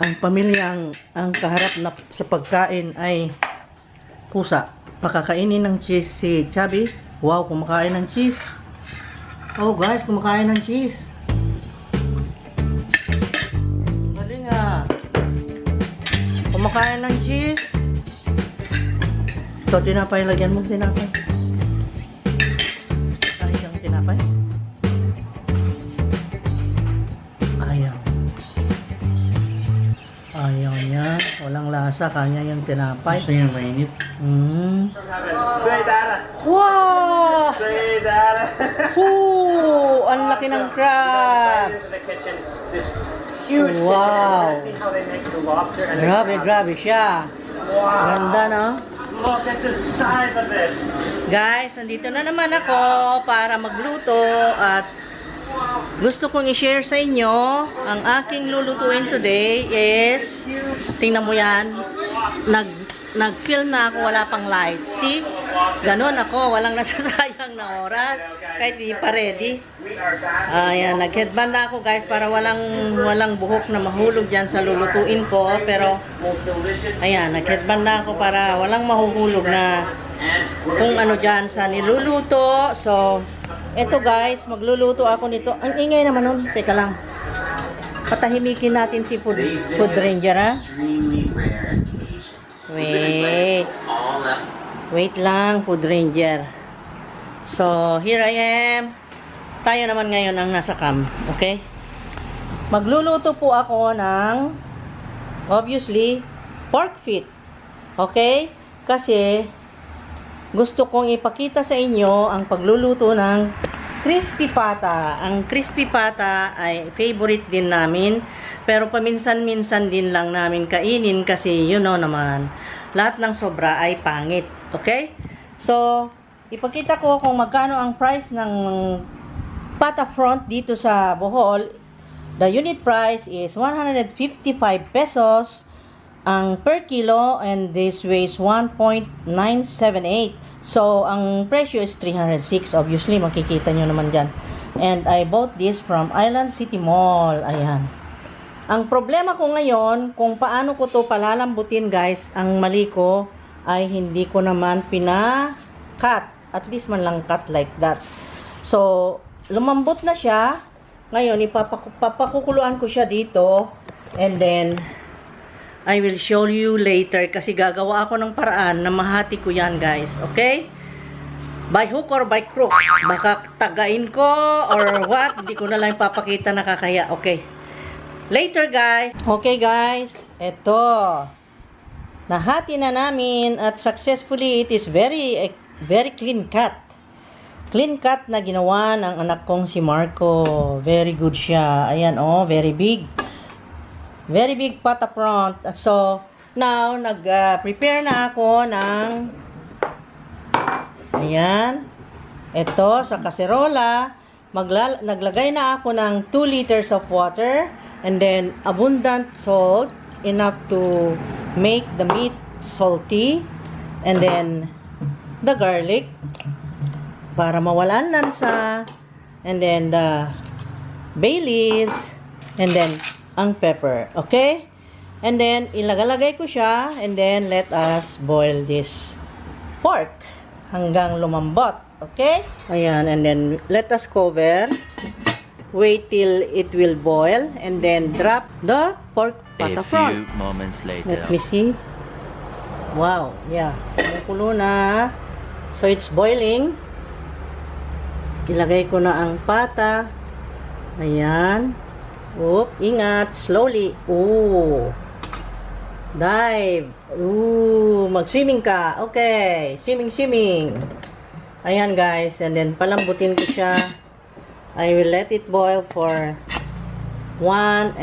ang pamilyang ang kaharap na sa pagkain ay pusa. Pakakainin ng cheese si Chubby. Wow, kumakain ng cheese. Oh guys, kumakain ng cheese. Galing ah. Kumakain ng cheese. Ito, tinapay. Lagyan mo tinapay. Ayang tinapay. Ayaw. Ayaw niya. Walang lasa. Kanya yung tinapay. Gusto niya mainit. Wow! Ang laki ng crab. Wow! Grabe siya. Ganda, no? Look at the size of this. Guys, nandito na naman ako para magluto at gusto kong i-share sa inyo ang aking lulutuin today is, tingnan mo yan, nag-film na ako, wala pang lights. See? Ganon ako, walang nasasayang na oras kahit hindi pa ready. Ayan, nag-headband na ako guys para walang buhok na mahulog dyan sa lulutuin ko. Pero, ayan, nag-headband na ako para walang mahuhulog na kung ano dyan sa niluluto. So, eto guys, magluluto ako nito. Ang ingay naman nun. Teka lang. Patahimikin natin si Food Ranger, ha? Wait. Wait lang, Food Ranger. So, here I am. Tayo naman ngayon ang nasa cam. Okay? Magluluto po ako ng, obviously, pork feet. Okay? Kasi, gusto kong ipakita sa inyo ang pagluluto ng crispy pata. Ang crispy pata ay favorite din namin. Pero paminsan-minsan din lang namin kainin kasi you know naman, lahat ng sobra ay pangit. Okay? So, ipakita ko kung magkano ang price ng pata front dito sa Bohol. The unit price is 155 pesos ang per kilo and this weighs 1.978. So, ang presyo is 306. Obviously, makikita nyo naman dyan. And I bought this from Island City Mall. Ayan. Ang problema ko ngayon, kung paano ko to palalambutin guys, ang mali ko ay hindi ko naman pina-cut. At least man lang cut like that. So, lumambot na siya. Ngayon, ipapakukuluan ko siya dito. And then, I will show you later kasi gagawa ako ng paraan na mahati ko yan guys. Okay? By hook or by crook. Baka tagain ko or what. Hindi ko na lang ipapakita, nakakaya. Okay. Later guys. Okay guys. Ito. Nahati na namin at successfully it is very clean cut. Clean cut na ginawa ng anak kong si Marco. Very good siya. Ayan oh, very big. Very big pata front. So, now, nag-prepare na ako ng ayan. Ito, sa kaserola. Naglagay na ako ng 2 liters of water. And then, abundant salt. Enough to make the meat salty. And then, the garlic. Para mawalan lansa. And then, the bay leaves. And then, ang pepper. Okay? And then, ilagalagay ko siya. And then, let us boil this pork hanggang lumambot. Okay? Ayan. And then, let us cover. Wait till it will boil. And then, drop the pork pata front. A few moments later. Let me see. Wow. Yeah. Kumukulo na. So, it's boiling. Ilagay ko na ang pata. Ayan. Oop, ingat, slowly. Ooh. Dive. Ooh, mag-swimming ka. Okay, swimming. Ayan guys, and then palambutin ko siya. I will let it boil for 1.5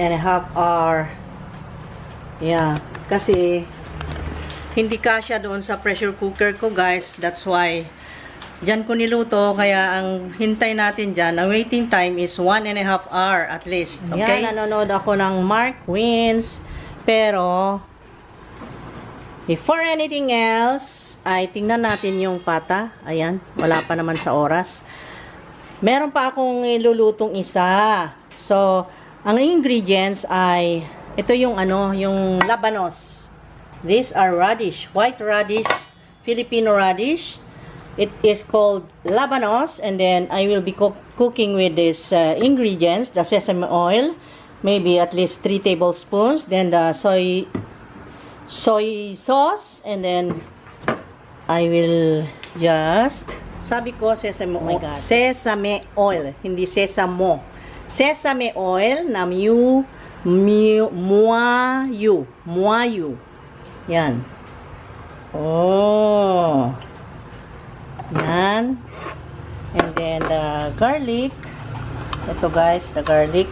hour. Yeah, kasi hindi kasya doon sa pressure cooker ko guys. That's why diyan ko niluto, kaya ang hintay natin dyan, ang waiting time is 1.5 hour at least. Okay? Yan, nanonood ako ng Mark Wins. Pero, before anything else, ay tingnan natin yung pata. Ayan, wala pa naman sa oras. Meron pa akong ilulutong isa. So, ang ingredients ay Ito yung ano, yung labanos. These are radish, white radish, Filipino radish. It is called labanos, and then I will be cooking with these ingredients, the sesame oil, maybe at least 3 tablespoons, then the soy sauce, and then I will just, sabi ko sesame oil, sesame oil, hindi sesamo. Sesame oil na muayu. Yan. Oh. Yan. And then the garlic. Ito guys, the garlic.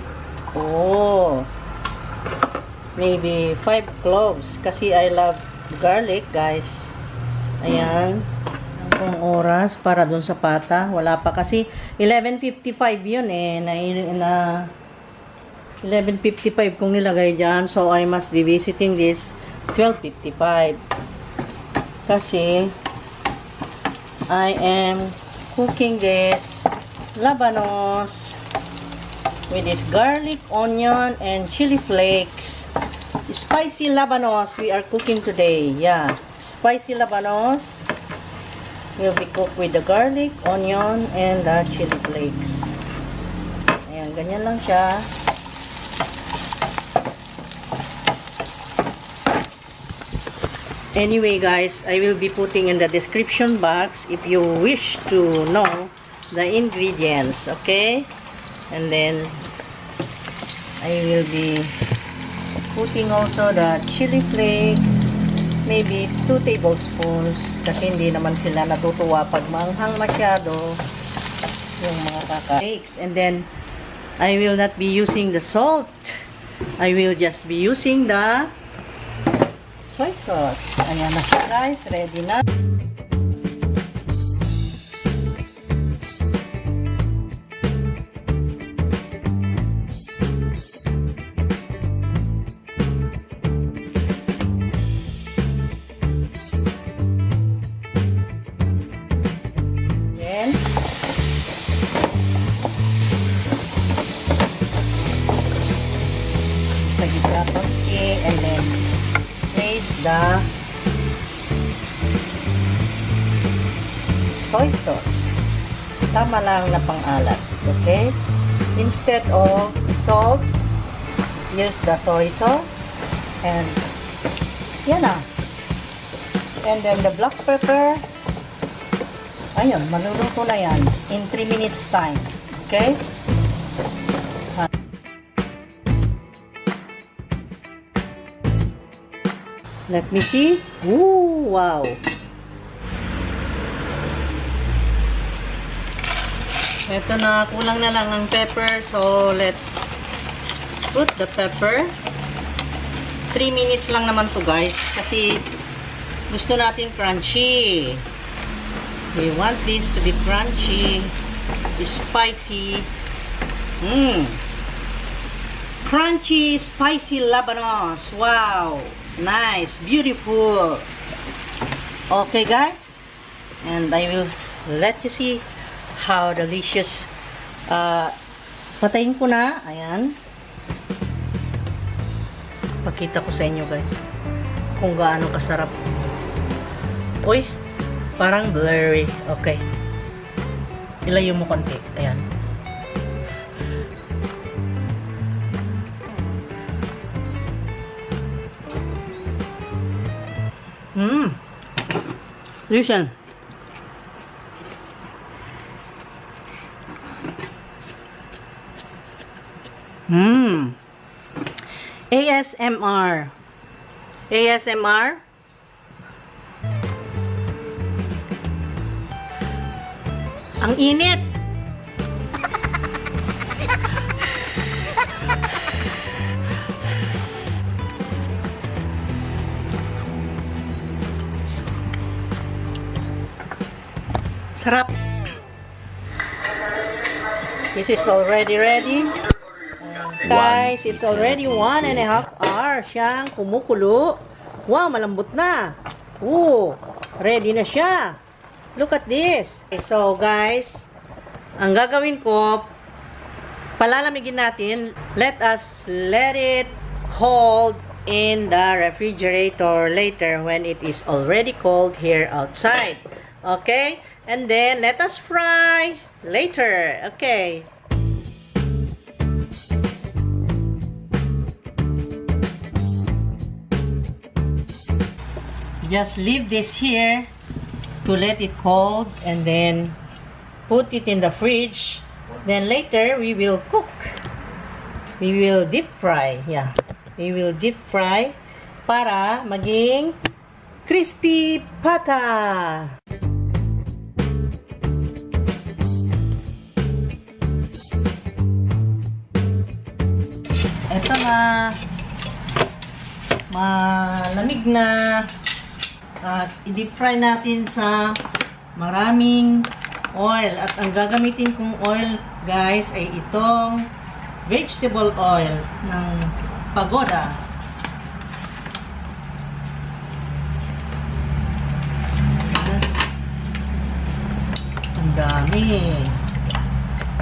Oh. Maybe 5 cloves. Kasi I love garlic guys. Ayan. Ang oras para dun sa pata. Wala pa kasi 11:55 yun eh. Na 11:55 kung nilagay dyan. So I must be visiting this 12:55. Kasi I am cooking this labanos with this garlic, onion, and chili flakes. Spicy labanos we are cooking today. Yeah, spicy labanos will be cooked with the garlic, onion, and the chili flakes. Ayan, ganyan lang siya. Anyway guys, I will be putting in the description box if you wish to know the ingredients, okay? And then I will be putting also the chili flakes, maybe 2 tablespoons, kasi hindi naman sila natutuwa pag maanghang masyado yung mga flakes. And then I will not be using the salt. I will just be using the soy sauce. Ayan na siya guys, ready na. Then gisa-gisa konti, and then place the soy sauce. Tama lang na pang-alat. Okay? Instead of salt, use the soy sauce. And yan na. And then the black pepper. Ayun, maluluto na yan in 3 minutes time. Okay? Let me see. Ooh, wow. Ito na, kulang na lang ang pepper. So, let's put the pepper. 3 minutes lang naman to guys. Kasi, gusto natin crunchy. We want this to be crunchy, spicy. Crunchy, spicy labanos. Wow. Nice, beautiful. Okay guys, and I will let you see how delicious. Patayin ko na. Ayan, pakita ko sa inyo guys kung gaano kasarap. Uy, parang blurry. Okay, ilayo mo konti. Ayan. Listen. ASMR. ASMR. Ang init. Sarap. This is already ready. Guys, it's already 1.5 hours siyang kumukulo. Wow, malambot na. Ooh, ready na siya. Look at this. Okay, so guys, ang gagawin ko, palalamigin natin. Let it cold in the refrigerator later when it is already cold here outside. Okay? And then let us fry later. Okay. Just leave this here to let it cold and then put it in the fridge. Then later we will cook. We will deep fry. Yeah. We will deep fry para maging crispy pata. Ito na malamig na. At i-deep fry natin sa maraming oil. At ang gagamitin kong oil, guys, ay itong vegetable oil ng Pagoda. Ang dami.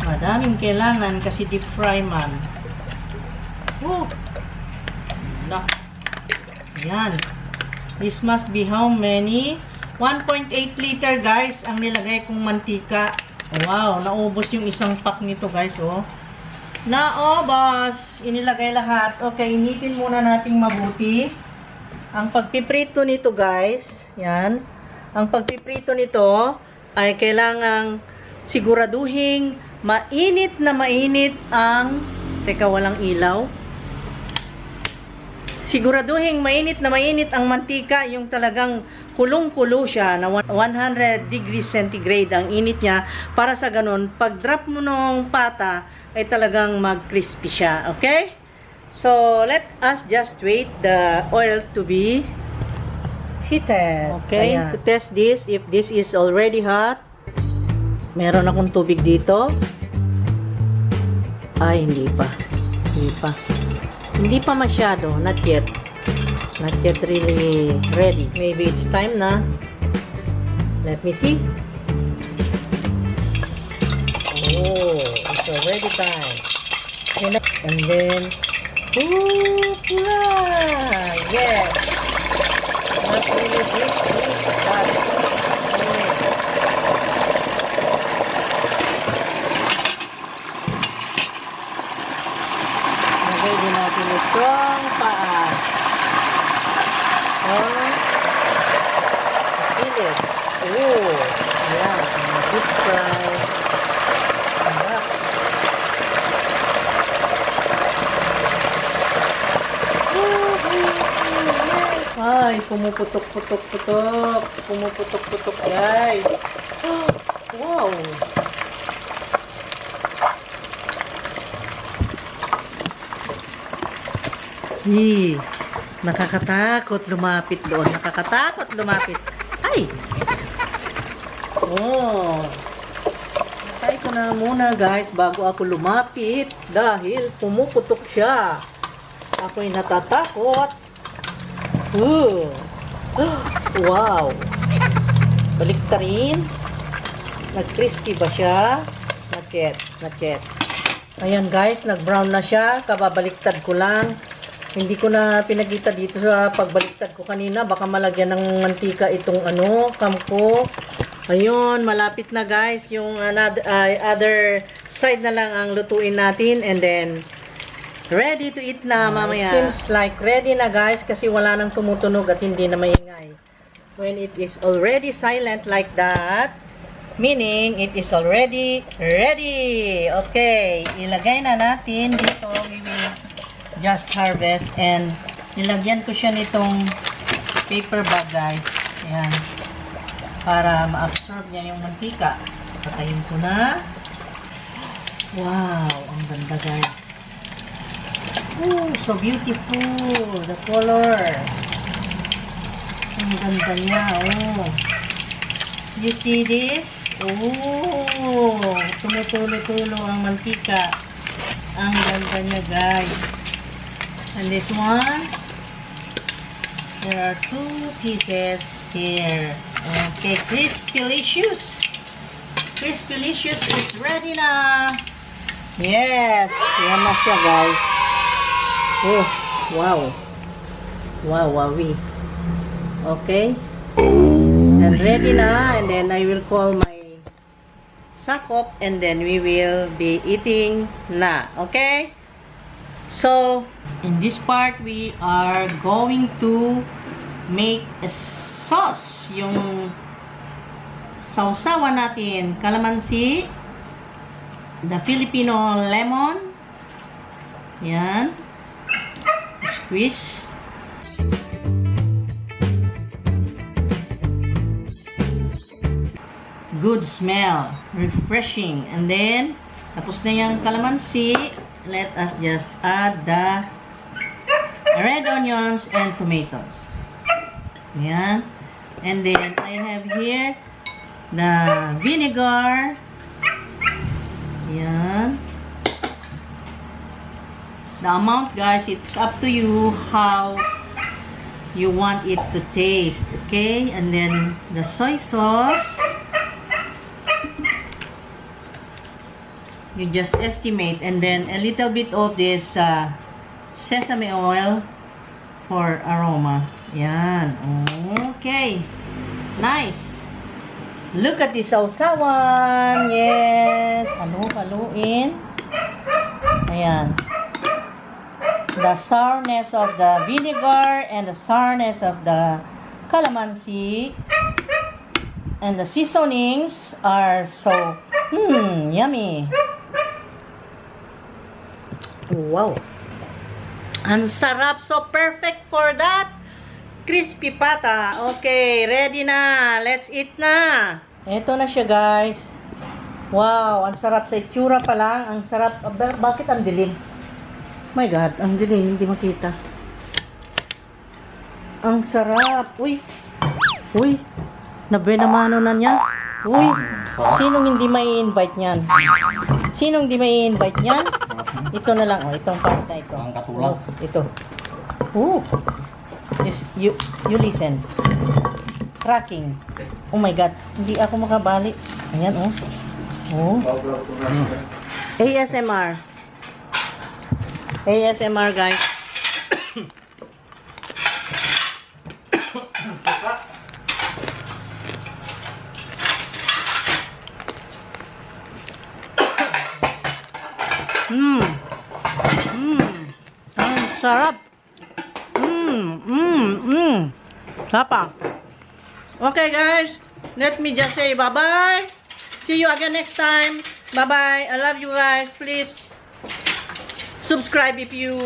Madaming kailangan kasi deep fry man. Oh! Yan. This must be how many? 1.8 liter, guys, ang nilagay kong mantika. Wow, naubos yung isang pack nito, guys, oh. Naubos! Inilagay lahat. Okay, initin muna nating mabuti. Ang pagpiprito nito, guys, yan. Ang pagpiprito nito ay kailangang siguraduhin mainit na mainit ang... Teka, walang ilaw. Siguraduhin mainit na mainit ang mantika, yung talagang kulong-kulo siya na 100 degrees centigrade ang init niya para sa ganun, pag drop mo ng pata ay talagang mag-crispy siya. Okay? So, let us just wait the oil to be heated. Okay? Ayan. To test this, if this is already hot, meron akong tubig dito. Ay, hindi pa. Hindi pa. Hindi pa masyado. Not yet. Not yet really ready. Maybe it's time na. Let me see. Oh, it's already time. And then, yes. Not really deep, but lagay natin itong paa. Pilit. Oh, yan. Deep fry. Ay, pumuputok-putok-putok. Pumuputok-putok, guys. Wow. Nakakatakot lumapit doon. Nakakatakot lumapit. Ay! Oh. Patay ko na muna, guys, bago ako lumapit dahil pumuputok siya. Ako'y natatakot. Wow. Baliktarin. Nag-crispy ba siya? Not yet. Not yet. Ayan, guys, nag-brown na siya. Kababaliktad ko lang. Hindi ko na pinagkita dito sa pagbaliktad ko kanina. Baka malagyan ng mantika itong cam ko. Ayun, malapit na, guys. Yung other side na lang ang lutuin natin. And then, ready to eat na mamaya. Seems like ready na, guys, kasi wala nang tumutunog at hindi na maingay. When it is already silent like that, meaning it is already ready. Okay, ilagay na natin dito. We will just harvest and nilagyan ko siya nitong paper bag, guys. Ayan. Para ma-absorb niya yung mantika. Patayin ko na. Wow, ang ganda, guys. Oh, so beautiful. The color. Ang ganda niya. Oh. You see this? Oh, tumutulo-tulo ang mantika. Ang ganda niya, guys. And this one, there are 2 pieces here. Okay, Crispylicious. Crispylicious is ready na. Yes, yan na siya, guys. Oh, Wow. Wow, wowie. Okay. And ready na. And then I will call my sakop and then we will be eating na. Okay? So, in this part, we are going to make a sauce. Yung sausawan natin. Calamansi. The Filipino lemon. Yan. Squish. Good smell. Refreshing. And then, tapos na yung calamansi. Let us just add the red onions and tomatoes. Yan. And then, I have here the vinegar. Yan. The amount, guys, it's up to you how you want it to taste. Okay? And then, the soy sauce. You just estimate. And then, a little bit of this sesame oil for aroma. Yan. Okay. Nice. Look at this sausawan. Yes. Haluin. Ayan. The sourness of the vinegar and the sourness of the calamansi and the seasonings are so yummy. Wow. Ang sarap. So perfect for that crispy pata. Okay, ready na. Let's eat na. Ito na siya, guys. Wow, ang sarap sa itsura pa lang. Ang sarap. Bakit ang dilim? My God, ang dilim, hindi makita. Ang sarap. Uy. Nabenamano na niya. Uy. Sinong hindi may invite niyan? Sinong hindi may invite niyan? Ito na lang. Itong part na ito. Ang katulad. Ito. You listen. Cracking. Oh my God. Hindi ako makabali. Ayan, ASMR. ASMR, guys. Ang sarap. Sapa. Okay, guys. Let me just say bye-bye. See you again next time. Bye-bye. I love you guys. Please subscribe if you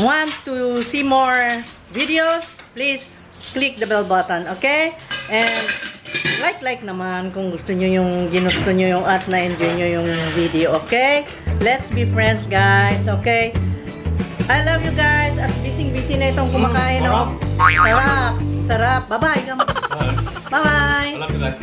want to see more videos. Please click the bell button, okay? And like naman kung gusto nyo yung ginusto nyo yung at na-enjoy nyo yung video, okay? Let's be friends, guys, okay? I love you guys. At busy na itong kumakain, no? Sarap. Bye-bye. Bye-bye. I love you guys.